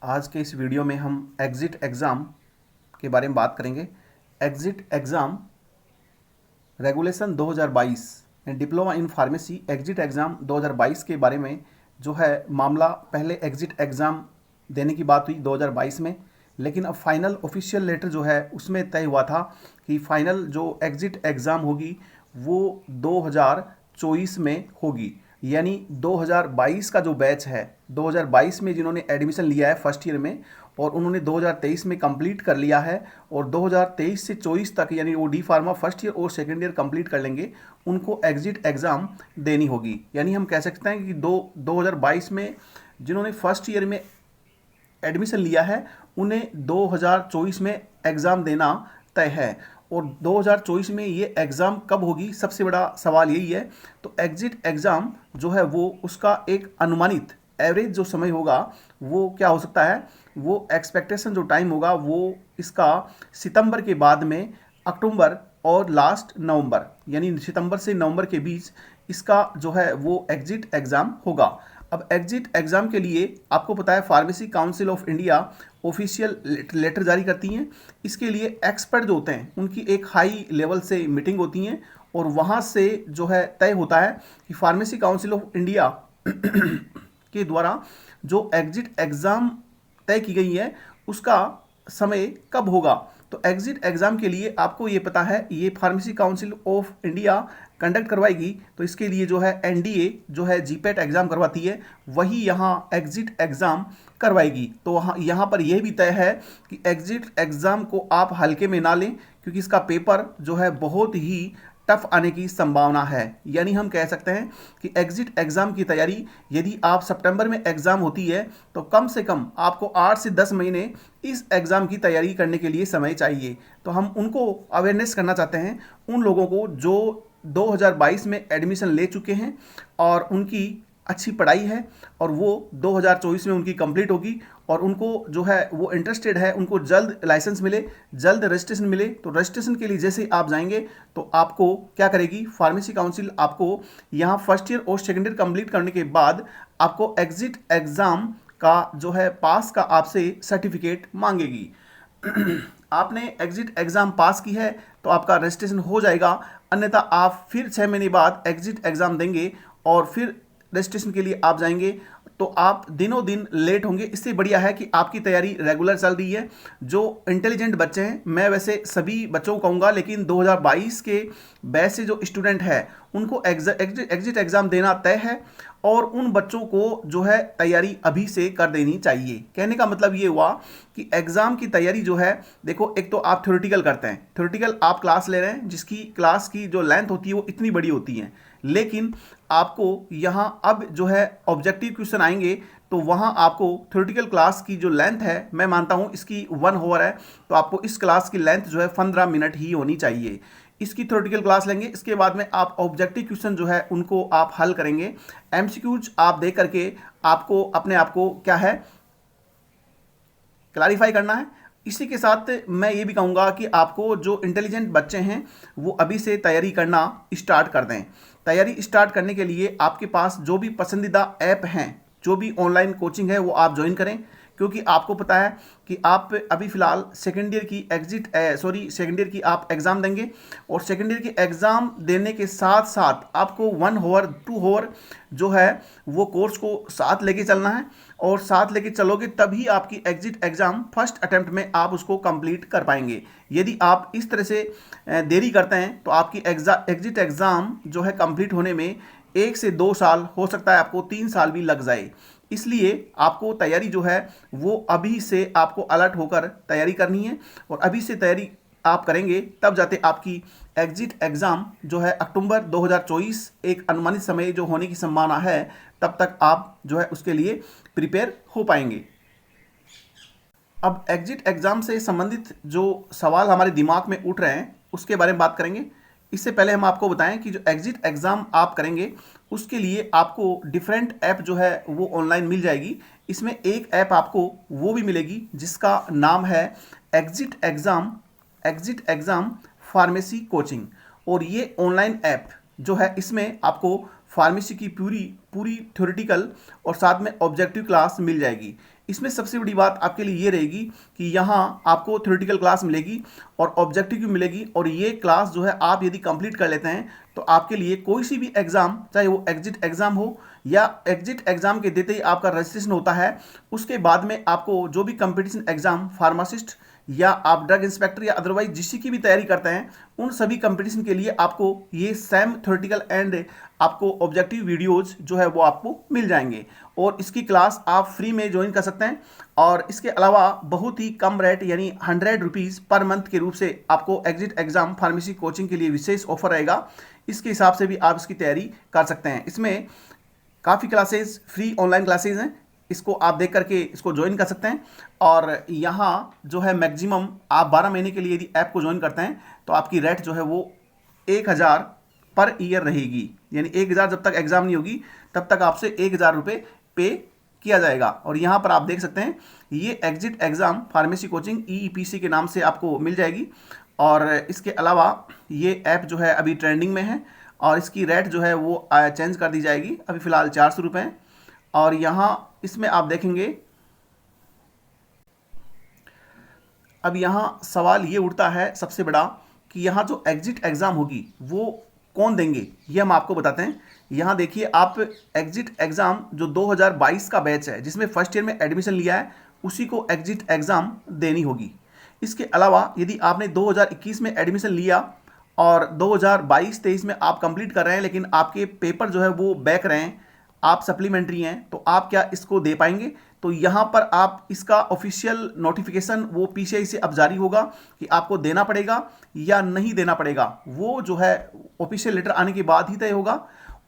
आज के इस वीडियो में हम एग्ज़िट एग्ज़ाम के बारे में बात करेंगे। Exit exam regulation 2022 diploma in pharmacy exit exam 2022 के बारे में जो है मामला, पहले एग्ज़िट एग्ज़ाम देने की बात हुई 2022 में, लेकिन अब फाइनल ऑफिशियल लेटर जो है उसमें तय हुआ था कि फाइनल जो एग्ज़िट एग्ज़ाम होगी वो 2024 में होगी। यानी 2022 का जो बैच है, 2022 में जिन्होंने एडमिशन लिया है फर्स्ट ईयर में और उन्होंने 2023 में कंप्लीट कर लिया है और 2023 से 24 तक यानी वो डी फार्मा फर्स्ट ईयर और सेकेंड ईयर कंप्लीट कर लेंगे, उनको एग्ज़िट एग्ज़ाम देनी होगी। यानी हम कह सकते हैं कि 2022 में जिन्होंने फर्स्ट ईयर में एडमिशन लिया है उन्हें 2024 में एग्ज़ाम देना तय है। और 2024 में ये एग्ज़ाम कब होगी, सबसे बड़ा सवाल यही है। तो एग्ज़िट एग्ज़ाम जो है वो उसका एक अनुमानित एवरेज जो समय होगा वो क्या हो सकता है, वो एक्सपेक्टेशन जो टाइम होगा वो इसका सितंबर के बाद में अक्टूबर और लास्ट नवंबर, यानी सितंबर से नवंबर के बीच इसका जो है वो एग्ज़िट एग्ज़ाम होगा। अब एग्ज़िट एग्ज़ाम के लिए आपको पता है pharmacy council of India official letter जारी करती हैं। इसके लिए एक्सपर्ट जो होते हैं उनकी एक हाई लेवल से मीटिंग होती हैं और वहाँ से जो है तय होता है कि फार्मेसी काउंसिल ऑफ इंडिया के द्वारा जो एग्ज़िट एग्ज़ाम तय की गई है उसका समय कब होगा। तो एग्ज़िट एग्ज़ाम के लिए आपको ये पता है ये pharmacy council of India conduct करवाएगी। तो इसके लिए जो है एनडीए जो है जीपेट एग्ज़ाम करवाती है, वही यहाँ एग्ज़िट एग्ज़ाम करवाएगी। तो वहाँ यहाँ पर यह भी तय है कि एग्ज़िट एग्ज़ाम को आप हल्के में ना लें, क्योंकि इसका पेपर जो है बहुत ही टफ आने की संभावना है। यानी हम कह सकते हैं कि एग्ज़िट एग्ज़ाम की तैयारी, यदि आप सितंबर में एग्ज़ाम होती है तो कम से कम आपको 8 से 10 महीने इस एग्ज़ाम की तैयारी करने के लिए समय चाहिए। तो हम उनको अवेयरनेस करना चाहते हैं, उन लोगों को जो 2022 में एडमिशन ले चुके हैं और उनकी अच्छी पढ़ाई है और वो 2024 में उनकी कंप्लीट होगी और उनको जो है वो इंटरेस्टेड है, उनको जल्द लाइसेंस मिले, जल्द रजिस्ट्रेशन मिले। तो रजिस्ट्रेशन के लिए जैसे आप जाएंगे तो आपको क्या करेगी, फार्मेसी काउंसिल आपको यहाँ फर्स्ट ईयर और सेकेंड ईयर कंप्लीट करने के बाद आपको एग्ज़िट एग्ज़ाम का जो है पास का आपसे सर्टिफिकेट मांगेगी। आपने एग्ज़िट एग्ज़ाम पास की है तो आपका रजिस्ट्रेशन हो जाएगा, अन्यथा आप फिर 6 महीने बाद एग्ज़िट एग्ज़ाम देंगे और फिर रजिस्ट्रेशन के लिए आप जाएंगे तो आप दिनों दिन लेट होंगे। इससे बढ़िया है कि आपकी तैयारी रेगुलर चल रही है। जो इंटेलिजेंट बच्चे हैं, मैं वैसे सभी बच्चों को कहूँगा, लेकिन 2022 के बैच से जो स्टूडेंट है उनको एग्ज़िट एग्ज़ाम देना तय है और उन बच्चों को जो है तैयारी अभी से कर देनी चाहिए। कहने का मतलब ये हुआ कि एग्ज़ाम की तैयारी जो है, देखो एक तो आप थ्योरेटिकल करते हैं, थ्योरेटिकल आप क्लास ले रहे हैं जिसकी क्लास की जो लेंथ होती है वो इतनी बड़ी होती है, लेकिन आपको यहाँ अब जो है ऑब्जेक्टिव क्वेश्चन आएंगे तो वहाँ आपको थ्योरेटिकल क्लास की जो लेंथ है, मैं मानता हूँ इसकी 1 आवर है, तो आपको इस क्लास की लेंथ जो है 15 मिनट ही होनी चाहिए। इसकी थ्योरेटिकल क्लास लेंगे, इसके बाद में आप ऑब्जेक्टिव क्वेश्चन जो है उनको आप हल करेंगे। एमसीक्यूज आप दे करके आपको अपने आप को क्या है क्लैरिफाई करना है। इसी के साथ मैं ये भी कहूँगा कि आपको जो इंटेलिजेंट बच्चे हैं वो अभी से तैयारी करना स्टार्ट कर दें। तैयारी स्टार्ट करने के लिए आपके पास जो भी पसंदीदा ऐप हैं, जो भी ऑनलाइन कोचिंग है वो आप ज्वाइन करें, क्योंकि आपको पता है कि आप अभी फ़िलहाल सेकेंड ईयर की सेकेंड ईयर की आप एग्ज़ाम देंगे और सेकेंड ईयर की एग्ज़ाम देने के साथ साथ आपको 1 आवर 2 आवर जो है वो कोर्स को साथ लेके चलना है और साथ लेके चलोगे तभी आपकी एग्ज़िट एग्ज़ाम फर्स्ट अटेम्प्ट में आप उसको कंप्लीट कर पाएंगे। यदि आप इस तरह से देरी करते हैं तो आपकी एग्ज़िट एग्ज़ाम जो है कंप्लीट होने में 1 से 2 साल, हो सकता है आपको 3 साल भी लग जाए। इसलिए आपको तैयारी जो है वो अभी से आपको अलर्ट होकर तैयारी करनी है और अभी से तैयारी आप करेंगे तब जाते आपकी एग्ज़िट एग्ज़ाम जो है अक्टूबर 2024 एक अनुमानित समय जो होने की संभावना है, तब तक आप जो है उसके लिए प्रिपेयर हो पाएंगे। अब एग्ज़िट एग्ज़ाम से संबंधित जो सवाल हमारे दिमाग में उठ रहे हैं उसके बारे में बात करेंगे। इससे पहले हम आपको बताएं कि जो एग्ज़िट एग्ज़ाम आप करेंगे उसके लिए आपको डिफरेंट ऐप जो है वो ऑनलाइन मिल जाएगी। इसमें एक ऐप आपको वो भी मिलेगी जिसका नाम है एग्ज़िट एग्ज़ाम फार्मेसी कोचिंग। और ये ऑनलाइन ऐप जो है इसमें आपको फार्मेसी की पूरी पूरी थ्योरेटिकल और साथ में ऑब्जेक्टिव क्लास मिल जाएगी। इसमें सबसे बड़ी बात आपके लिए ये रहेगी कि यहाँ आपको थ्योरेटिकल क्लास मिलेगी और ऑब्जेक्टिव भी मिलेगी, और ये क्लास जो है आप यदि कंप्लीट कर लेते हैं तो आपके लिए कोई सी भी एग्ज़ाम, चाहे वो एग्जिट एग्ज़ाम हो या एग्जिट एग्ज़ाम के देते ही आपका रजिस्ट्रेशन होता है, उसके बाद में आपको जो भी कंपटीशन एग्ज़ाम फार्मासिस्ट या आप ड्रग इंस्पेक्टर या अदरवाइज जिसकी की भी तैयारी करते हैं, उन सभी कंपटीशन के लिए आपको ये सेम थ्योरेटिकल एंड आपको ऑब्जेक्टिव वीडियोज जो है वो आपको मिल जाएंगे, और इसकी क्लास आप फ्री में ज्वाइन कर सकते हैं। और इसके अलावा बहुत ही कम रेट यानी 100 रुपीज़ पर मंथ के रूप से आपको एग्जिट एग्ज़ाम फार्मेसी कोचिंग के लिए विशेष ऑफर रहेगा। इसके हिसाब से भी आप इसकी तैयारी कर सकते हैं। इसमें काफ़ी क्लासेस फ्री ऑनलाइन क्लासेस हैं, इसको आप देख करके इसको ज्वाइन कर सकते हैं। और यहाँ जो है मैक्सिमम आप 12 महीने के लिए यदि ऐप को ज्वाइन करते हैं तो आपकी रेट जो है वो 1000 पर ईयर रहेगी, यानी 1000 जब तक एग्ज़ाम नहीं होगी तब तक आपसे 1000 रुपये पे किया जाएगा। और यहाँ पर आप देख सकते हैं ये exit exam pharmacy coaching EEPC के नाम से आपको मिल जाएगी। और इसके अलावा ये ऐप जो है अभी ट्रेंडिंग में है और इसकी रेट जो है वो चेंज कर दी जाएगी, अभी फ़िलहाल 400 रुपये हैं। और यहाँ इसमें आप देखेंगे, अब यहाँ सवाल ये उठता है सबसे बड़ा कि यहाँ जो एग्जिट एग्ज़ाम होगी वो कौन देंगे, ये हम आपको बताते हैं। यहाँ देखिए आप एग्जिट एग्ज़ाम जो 2022 का बैच है जिसमें फर्स्ट ईयर में एडमिशन लिया है उसी को एग्जिट एग्ज़ाम देनी होगी। इसके अलावा यदि आपने 2021 में एडमिशन लिया और 2022-23 में आप कंप्लीट कर रहे हैं लेकिन आपके पेपर जो है वो बैक रहे हैं, आप सप्लीमेंट्री हैं, तो आप क्या इसको दे पाएंगे? तो यहाँ पर आप इसका ऑफिशियल नोटिफिकेशन वो PCI से अब जारी होगा कि आपको देना पड़ेगा या नहीं देना पड़ेगा, वो जो है ऑफिशियल लेटर आने के बाद ही तय होगा।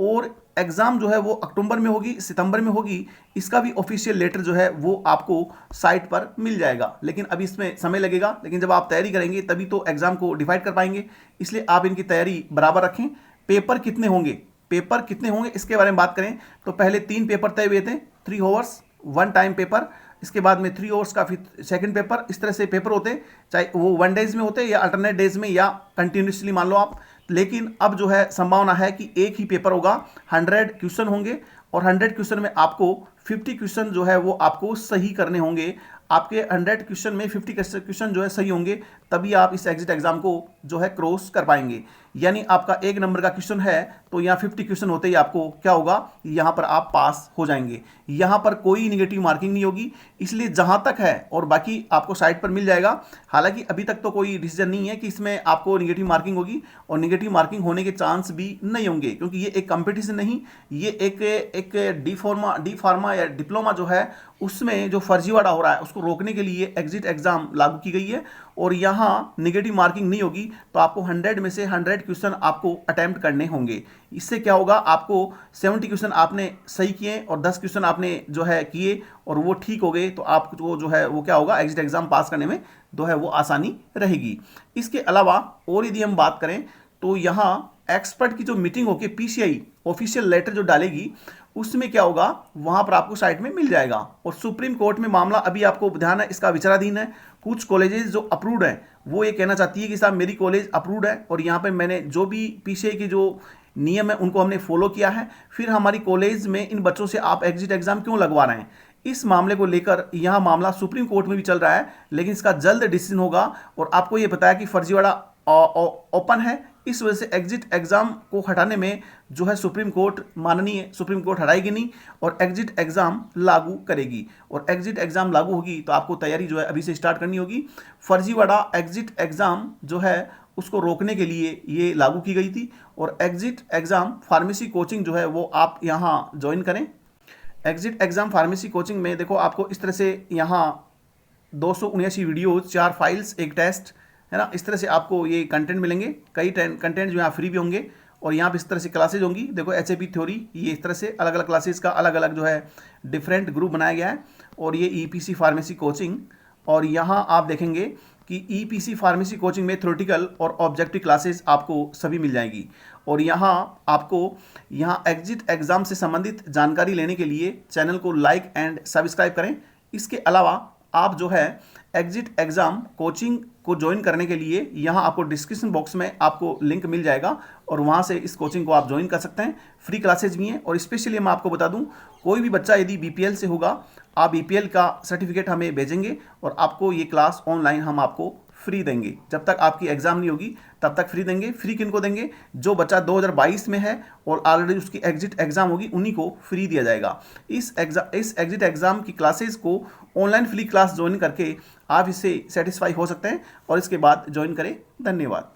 और एग्ज़ाम जो है वो अक्टूबर में होगी, सितंबर में होगी, इसका भी ऑफिशियल लेटर जो है वो आपको साइट पर मिल जाएगा। लेकिन अभी इसमें समय लगेगा, लेकिन जब आप तैयारी करेंगे तभी तो एग्ज़ाम को डिवाइड कर पाएंगे, इसलिए आप इनकी तैयारी बराबर रखें। पेपर कितने होंगे, पेपर कितने होंगे इसके बारे में बात करें तो पहले 3 पेपर तय हुए थे, 3 आवर्स 1 टाइम पेपर, इसके बाद में 3 आवर्स का फिर सेकंड पेपर। इस तरह से पेपर होते, चाहे वो 1 डेज में होते या अल्टरनेट डेज में या कंटिन्यूसली मान लो आप। लेकिन अब जो है संभावना है कि एक ही पेपर होगा, 100 क्वेश्चन होंगे और 100 क्वेश्चन में आपको 50 क्वेश्चन जो है वो आपको सही करने होंगे। आपके 100 क्वेश्चन में 50 क्वेश्चन जो है सही होंगे, तभी आप इस एग्जिट एग्जाम को जो है क्रॉस कर पाएंगे। यानी आपका 1 नंबर का क्वेश्चन है तो यहाँ 50 क्वेश्चन होते ही आपको क्या होगा, यहाँ पर आप पास हो जाएंगे। यहाँ पर कोई निगेटिव मार्किंग नहीं होगी, इसलिए जहाँ तक है, और बाकी आपको साइट पर मिल जाएगा। हालांकि अभी तक तो कोई डिसीजन नहीं है कि इसमें आपको निगेटिव मार्किंग होगी, और निगेटिव मार्किंग होने के चांस भी नहीं होंगे, क्योंकि ये एक कंपटीशन नहीं, ये एक डी फार्मा या डिप्लोमा जो है उसमें जो फर्जीवाड़ा हो रहा है उसको रोकने के लिए एग्जिट एग्जाम लागू की गई है। और यहाँ निगेटिव मार्किंग नहीं होगी, तो आपको 100 में से 100 क्वेश्चन आपको अटेम्प्ट करने होंगे। इससे क्या होगा, आपको 70 क्वेश्चन आपने सही किए और 10 क्वेश्चन आपने जो है किए और वो ठीक हो गए, तो आपको जो है वो क्या होगा, एग्जिट एग्जाम पास करने में जो है वो आसानी रहेगी। इसके अलावा और यदि हम बात करें तो यहाँ एक्सपर्ट की जो मीटिंग होगी, PCI ऑफिशियल लेटर जो डालेगी, उसमें क्या होगा, वहां पर आपको साइट में मिल जाएगा। और सुप्रीम कोर्ट में मामला अभी आपको ध्यान है, इसका विचाराधीन है। कुछ कॉलेजेस जो अप्रूव्ड हैं वो ये कहना चाहती है कि साहब मेरी कॉलेज अप्रूव्ड है और यहाँ पे मैंने जो भी PCI के जो नियम है उनको हमने फॉलो किया है, फिर हमारी कॉलेज में इन बच्चों से आप एग्जिट एग्जाम क्यों लगवा रहे हैं। इस मामले को लेकर यहाँ मामला सुप्रीम कोर्ट में भी चल रहा है, लेकिन इसका जल्द डिसीजन होगा। और आपको ये बताया कि फर्जीवाड़ा ओपन है, इस वजह से एग्जिट एग्जाम को हटाने में जो है सुप्रीम कोर्ट, माननीय सुप्रीम कोर्ट हटाएगी नहीं और एग्जिट एग्जाम लागू करेगी। और एग्जिट एग्जाम लागू होगी तो आपको तैयारी जो है अभी से स्टार्ट करनी होगी। फर्जीवाड़ा एग्जिट एग्जाम जो है उसको रोकने के लिए ये लागू की गई थी। और एग्जिट एग्जाम फार्मेसी कोचिंग जो है वो आप यहाँ ज्वाइन करें। एग्जिट एग्जाम फार्मेसी कोचिंग में देखो आपको इस तरह से यहाँ 279 वीडियोज, 4 फाइल्स, 1 टेस्ट है ना, इस तरह से आपको ये कंटेंट मिलेंगे। कई कंटेंट जो यहाँ फ्री भी होंगे और यहाँ पे इस तरह से क्लासेज होंगी। देखो HAP थ्योरी, ये इस तरह से अलग अलग क्लासेज का अलग अलग जो है डिफरेंट ग्रुप बनाया गया है। और ये EPC फार्मेसी कोचिंग, और यहाँ आप देखेंगे कि EPC फार्मेसी कोचिंग में थ्योरेटिकल और ऑब्जेक्टिव क्लासेज आपको सभी मिल जाएगी। और यहाँ आपको यहाँ एग्जिट एग्जाम से संबंधित जानकारी लेने के लिए चैनल को लाइक एंड सब्सक्राइब करें। इसके अलावा आप जो है एग्जिट एग्ज़ाम कोचिंग को ज्वाइन करने के लिए यहाँ आपको डिस्क्रिप्शन बॉक्स में आपको लिंक मिल जाएगा और वहाँ से इस कोचिंग को आप ज्वाइन कर सकते हैं। फ्री क्लासेज भी हैं और स्पेशली मैं आपको बता दूँ, कोई भी बच्चा यदि बीपीएल से होगा, आप बीपीएल का सर्टिफिकेट हमें भेजेंगे और आपको ये क्लास ऑनलाइन हम आपको फ्री देंगे। जब तक आपकी एग्ज़ाम नहीं होगी तब तक फ्री देंगे। फ्री किन को देंगे? जो बच्चा 2022 में है और ऑलरेडी उसकी एग्जिट एग्ज़ाम होगी, उन्हीं को फ्री दिया जाएगा। इस एग्जिट एग्ज़ाम की क्लासेस को ऑनलाइन फ्री क्लास ज्वाइन करके आप इससे सेटिस्फाई हो सकते हैं और इसके बाद ज्वाइन करें। धन्यवाद।